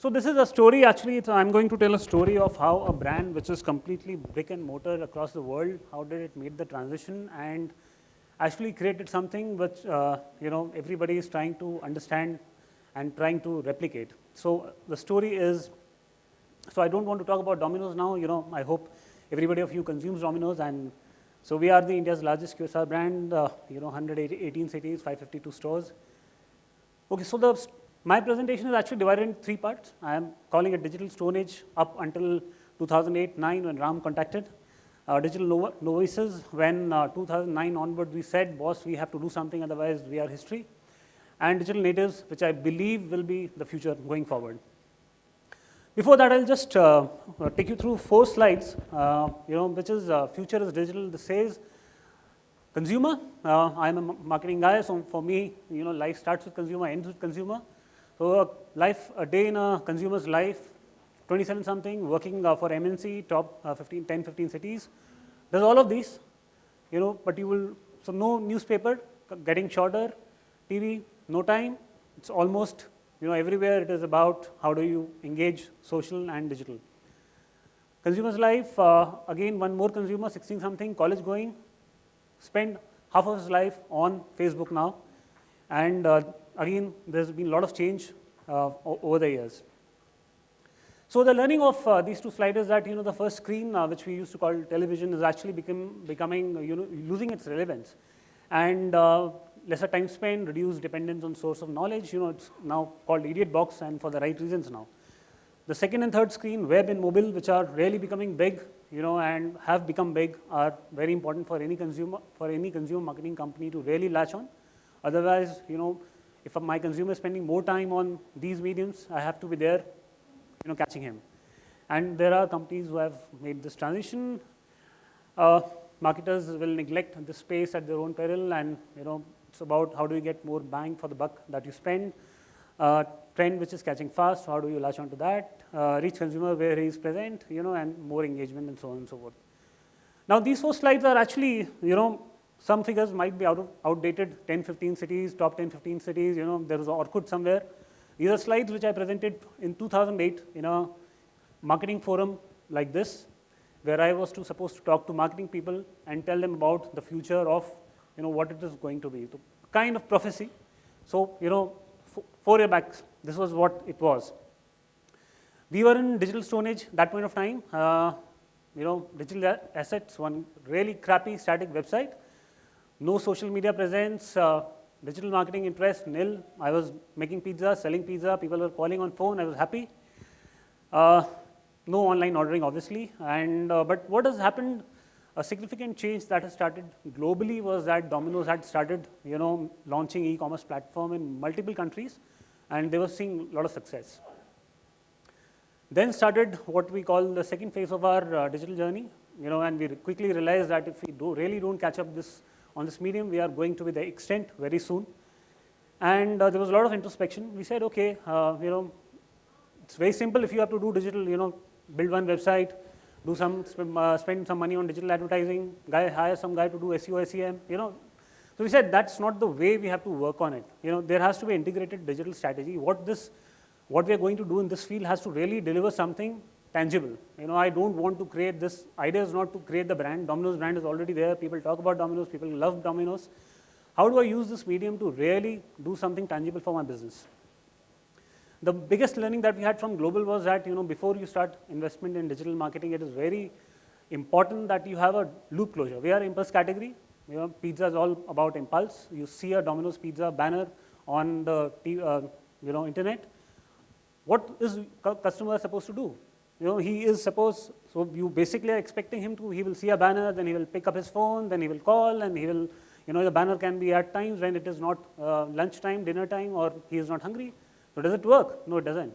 So this is a story, actually, I'm going to tell a story of how a brand which is completely brick and mortar across the world, how did it make the transition and actually created something which, everybody is trying to understand and trying to replicate. So the story is, so I don't want to talk about Domino's now, I hope everybody of you consumes Domino's, and so we are the India's largest QSR brand, 118 cities, 552 stores. Okay, so my presentation is actually divided in three parts. I am calling it Digital Stone Age up until 2008-9 when Ram contacted. Digital novices when 2009 onward we said, boss, we have to do something, otherwise we are history. And digital natives, which I believe will be the future going forward. Before that, I'll just take you through 4 slides, which is future is digital. This says consumer. I'm a marketing guy, so for me, life starts with consumer, ends with consumer. So a day in a consumer's life, 27 something, working for MNC, top 10, 15 cities, does all of these, but so no newspaper, getting shorter, TV, no time, it's almost, everywhere it is about how do you engage social and digital. Consumer's life, again, one more consumer, 16 something, college going, spend half of his life on Facebook now, and again, there's been a lot of change over the years. So the learning of these 2 slides is that the first screen, which we used to call television, is actually becoming losing its relevance, and lesser time spent, reduced dependence on source of knowledge. It's now called idiot box, and for the right reasons now. The second and third screen, web and mobile, which are really becoming big, and have become big, are very important for any consumer marketing company to really latch on. Otherwise, if my consumer is spending more time on these mediums, I have to be there, catching him. And there are companies who have made this transition. Marketers will neglect this space at their own peril, and it's about how do you get more bang for the buck that you spend. Trend which is catching fast, how do you latch onto that? Reach consumer where he is present, and more engagement and so on and so forth. Now these 4 slides are actually, some figures might be outdated, 10, 15 cities, top 10, 15 cities, there is Orkut somewhere. These are slides which I presented in 2008 in a marketing forum like this, where I was supposed to talk to marketing people and tell them about the future of, what it is going to be. So kind of prophecy. So, 4 years back, this was what it was. We were in digital stone age that point of time. Digital assets, one really crappy static website, no social media presence, digital marketing interest, nil. I was making pizza, selling pizza, people were calling on phone, I was happy. No online ordering, obviously. And but what has happened, a significant change that has started globally was that Domino's had started, launching e-commerce platform in multiple countries, and they were seeing a lot of success. Then started what we call the second phase of our digital journey, and we quickly realized that if we really don't catch up on this medium, we are going to be the extent very soon. And there was a lot of introspection. We said, okay, it's very simple. If you have to do digital, build one website, spend some money on digital advertising, hire some guy to do SEO, SEM, So we said that's not the way we have to work on it. There has to be integrated digital strategy. What we are going to do in this field has to really deliver something tangible. I don't want to create this. Idea is not to create the brand. Domino's brand is already there. People talk about Domino's. People love Domino's. How do I use this medium to really do something tangible for my business? The biggest learning that we had from global was that, before you start investment in digital marketing, it is very important that you have a loop closure. We are impulse category. Pizza is all about impulse. You see a Domino's pizza banner on the internet. What is customer supposed to do? He is supposed, so you basically are expecting him to, he will see a banner, then he will pick up his phone, then he will call, and he will, the banner can be at times when it is not lunchtime, dinner time, or he is not hungry. So does it work? No, it doesn't.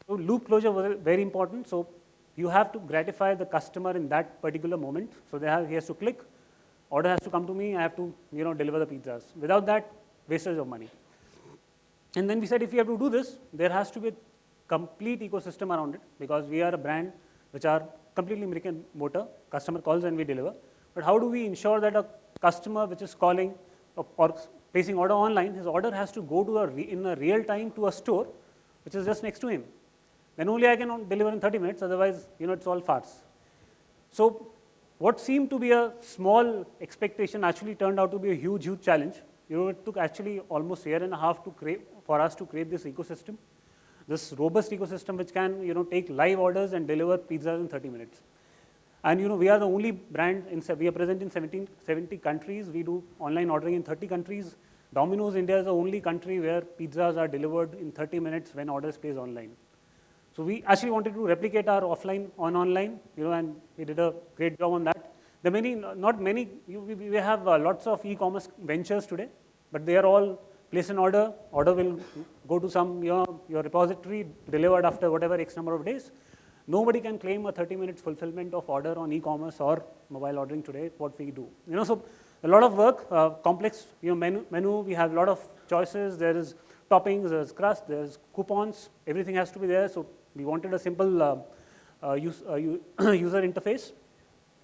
So loop closure was very important. So you have to gratify the customer in that particular moment. So he has to click, order has to come to me, I have to, deliver the pizzas. Without that, wastage of money. And then we said if we have to do this, there has to be a complete ecosystem around it, because we are a brand which are completely brick and mortar. Customer calls and we deliver. But how do we ensure that a customer which is calling or placing order online, his order has to go to in a real time to a store which is just next to him. then only I can deliver in 30 minutes, otherwise, it's all farce. So what seemed to be a small expectation actually turned out to be a huge, huge challenge. It took actually almost a year and a half for us to create this ecosystem, this robust ecosystem which can, take live orders and deliver pizzas in 30 minutes. And, we are the only brand, we are present in 70 countries. We do online ordering in 30 countries. Domino's India is the only country where pizzas are delivered in 30 minutes when orders placed online. So we actually wanted to replicate our offline on online, and we did a great job on that. There are not many, we have lots of e-commerce ventures today, but they are all place an order will go to some, your repository, delivered after whatever X number of days. Nobody can claim a 30 minutes fulfillment of order on e-commerce or mobile ordering today, what we do. So a lot of work, complex menu, we have a lot of choices, there is toppings, there's crust, there's coupons, everything has to be there. So we wanted a simple user interface.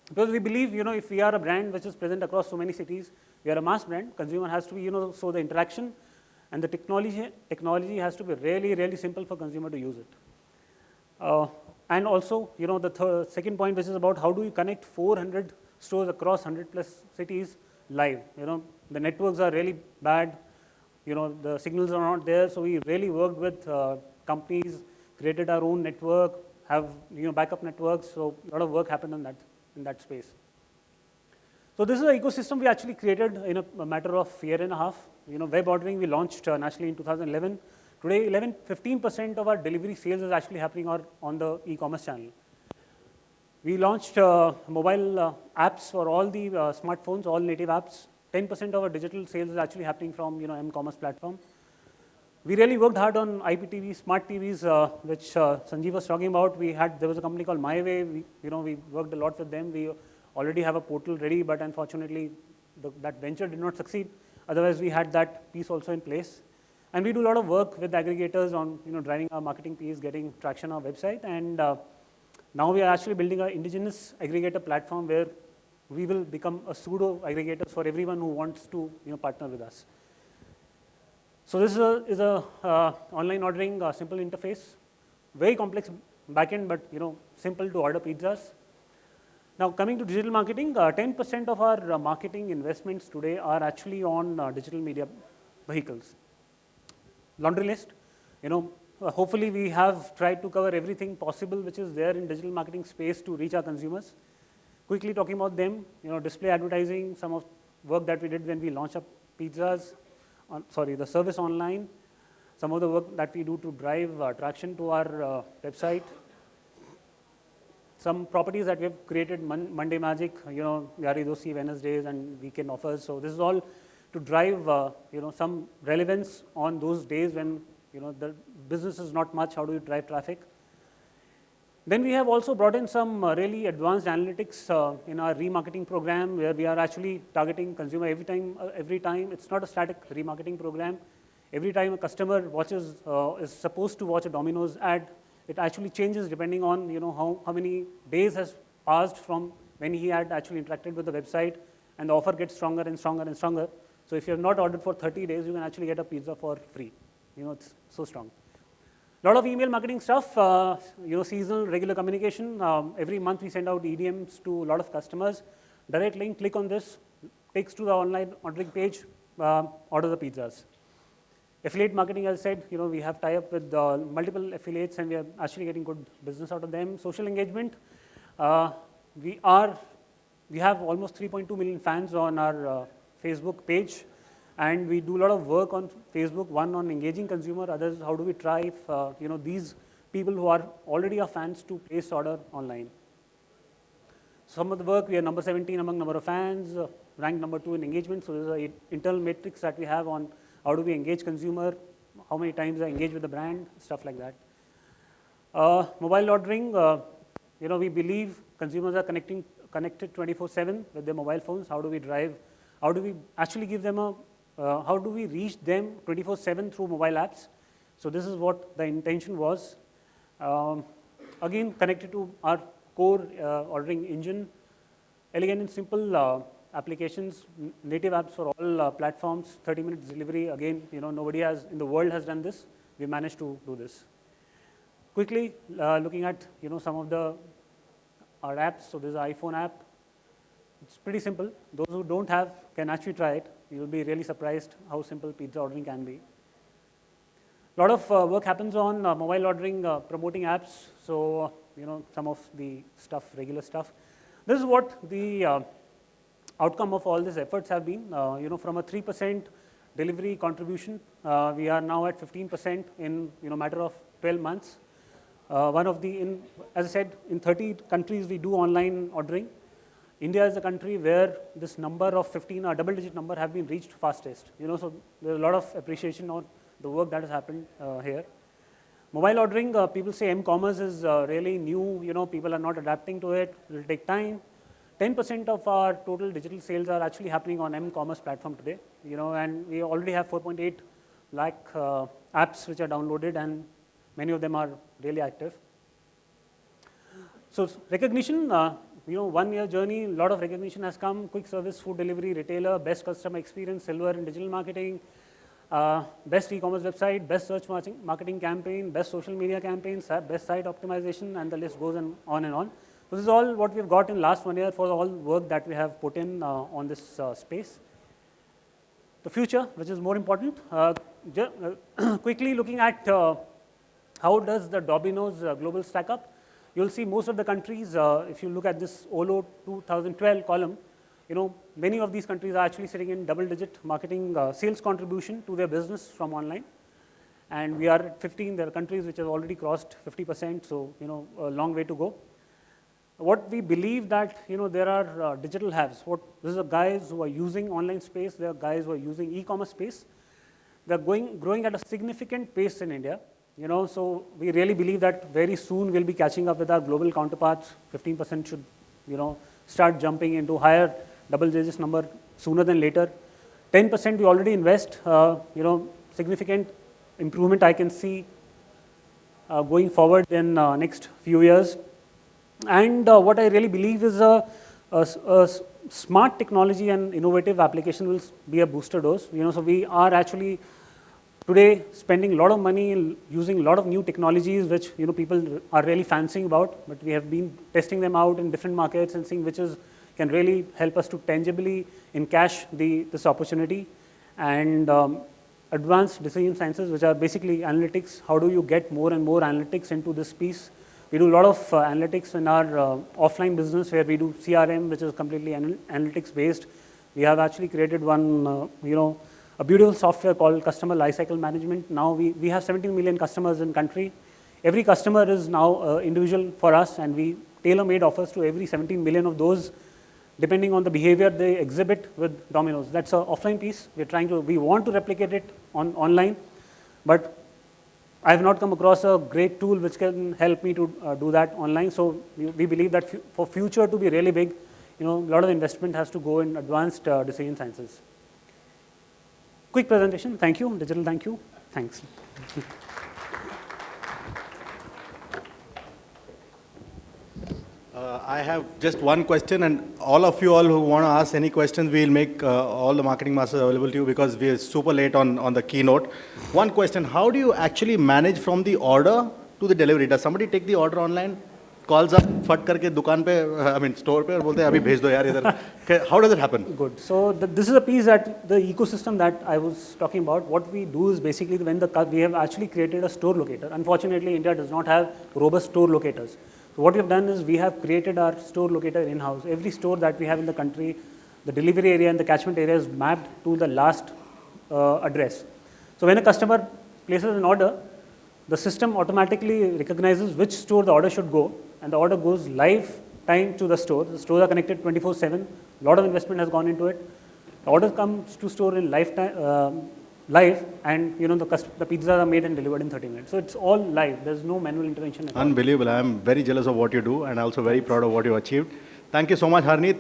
Because we believe, if we are a brand which is present across so many cities, we are a mass brand, consumer has to be, so the interaction and the technology has to be really, really simple for consumer to use it. And also, the second point, which is about how do you connect 400 stores across 100 plus cities live. The networks are really bad, the signals are not there, so we really worked with companies, created our own network, have backup networks, so a lot of work happened on in that space. So this is an ecosystem we actually created in a matter of year and a half. Web ordering we launched nationally in 2011. Today, 15% of our delivery sales is actually happening on the e-commerce channel. We launched mobile apps for all the smartphones, all native apps. 10% of our digital sales is actually happening from m-commerce platform. We really worked hard on IPTV, smart TVs, which Sanjeev was talking about. There was a company called MyWay. We worked a lot with them. We already have a portal ready, but unfortunately, that venture did not succeed. Otherwise, we had that piece also in place. And we do a lot of work with aggregators on driving our marketing piece, getting traction on our website. And now we are actually building an indigenous aggregator platform where we will become a pseudo aggregator for everyone who wants to partner with us. So this is a online ordering simple interface, very complex backend, but simple to order pizzas. Now coming to digital marketing, 10% of our marketing investments today are actually on digital media vehicles. Laundry list, hopefully we have tried to cover everything possible which is there in digital marketing space to reach our consumers. Quickly talking about them, display advertising, some of work that we did when we launched up pizzas, the service online, some of the work that we do to drive traction to our website, some properties that we have created, Monday Magic, Yari Dosti, Wednesdays and weekend offers. So this is all to drive some relevance on those days when the business is not much. How do you drive traffic? Then we have also brought in some really advanced analytics in our remarketing program, where we are actually targeting consumer every time. It's not a static remarketing program. Every time a customer is supposed to watch a Domino's ad, it actually changes depending on how many days has passed from when he had actually interacted with the website, and the offer gets stronger and stronger and stronger. So if you have not ordered for 30 days, you can actually get a pizza for free. It's so strong. A lot of email marketing stuff, seasonal, regular communication. Every month we send out EDMs to a lot of customers. Direct link, click on this, takes to the online ordering page, order the pizzas. Affiliate marketing, as I said, we have tie-up with multiple affiliates and we are actually getting good business out of them. Social engagement, we have almost 3.2 million fans on our Facebook page. And we do a lot of work on Facebook, one on engaging consumer, others how do we drive these people who are already our fans to place order online. Some of the work, we are number 17 among number of fans, ranked number 2 in engagement. So there's an internal metrics that we have on how do we engage consumer, how many times I engage with the brand, stuff like that. Mobile ordering, we believe consumers are connected 24/7 with their mobile phones. How do we actually give them how do we reach them 24/7 through mobile apps? So this is what the intention was. Again, connected to our core ordering engine, elegant and simple applications, native apps for all platforms, 30 minutes delivery. Again, nobody in the world has done this. We managed to do this. Quickly looking at some of our apps. So this is an iPhone app. It's pretty simple. Those who don't have can actually try it. You'll be really surprised how simple pizza ordering can be. A lot of work happens on mobile ordering, promoting apps. So some of the stuff, regular stuff. This is what the outcome of all these efforts have been. From a 3% delivery contribution, we are now at 15% in matter of 12 months. As I said, in 30 countries we do online ordering. India is a country where this number of 15 or double-digit number have been reached fastest. So there's a lot of appreciation on the work that has happened here. Mobile ordering, people say m-commerce is really new. People are not adapting to it. It will take time. 10% of our total digital sales are actually happening on m-commerce platform today. And we already have 4.8 lakh apps which are downloaded, and many of them are really active. So recognition, 1 year journey, a lot of recognition has come. Quick service, food delivery, retailer, best customer experience, silver in digital marketing, best e-commerce website, best search marketing campaign, best social media campaigns, best site optimization, and the list goes on and on. So this is all what we've got in last 1 year for all work that we have put in on this space. The future, which is more important, quickly looking at how does the Domino's global stack up. You'll see most of the countries, if you look at this OLO 2012 column, many of these countries are actually sitting in double-digit marketing sales contribution to their business from online. And we are at 15. There are countries which have already crossed 50%, so a long way to go. What we believe that there are digital haves. These are guys who are using online space. There are guys who are using e-commerce space. They're growing at a significant pace in India. So we really believe that very soon we'll be catching up with our global counterparts. 15% should start jumping into higher double digits number sooner than later. 10% we already invest. Significant improvement I can see going forward in next few years. And what I really believe is a smart technology and innovative application will be a booster dose. So we are actually today spending a lot of money in using a lot of new technologies which people are really fancying about, but we have been testing them out in different markets and seeing which can really help us to tangibly encash this opportunity. And advanced decision sciences, which are basically analytics. How do you get more and more analytics into this piece? We do a lot of analytics in our offline business where we do CRM, which is completely analytics based. We have actually created one, a beautiful software called Customer Lifecycle Management. Now we have 17 million customers in country. Every customer is now individual for us, and we tailor-made offers to every 17 million of those, depending on the behavior they exhibit with Domino's. That's an offline piece. We want to replicate it online, but I have not come across a great tool which can help me to do that online. So we believe that for future to be really big, a lot of investment has to go in advanced decision sciences. Quick presentation. Thank you. Digital. Thank you. Thanks. I have just one question, and all of you who want to ask any questions, we'll make all the marketing masters available to you because we are super late on the keynote. One question, how do you actually manage from the order to the delivery? Does somebody take the order online, calls up, फट करके दुकान पे, store पे और बोलते हैं अभी भेज दो यार इधर? How does it happen? Good. So this is a piece that the ecosystem that I was talking about. What we do is basically we have actually created a store locator. Unfortunately, India does not have robust store locators. So what we have done is we have created our store locator in-house. Every store that we have in the country, the delivery area and the catchment area is mapped to the last address. So when a customer places an order, the system automatically recognizes which store the order should go, and the order goes live time to the store. The stores are connected 24/7. A lot of investment has gone into it. The order comes to store in live, and the pizzas are made and delivered in 30 minutes. So it's all live. There's no manual intervention at all. Unbelievable. I'm very jealous of what you do and also very proud of what you achieved. Thank you so much, Harneet.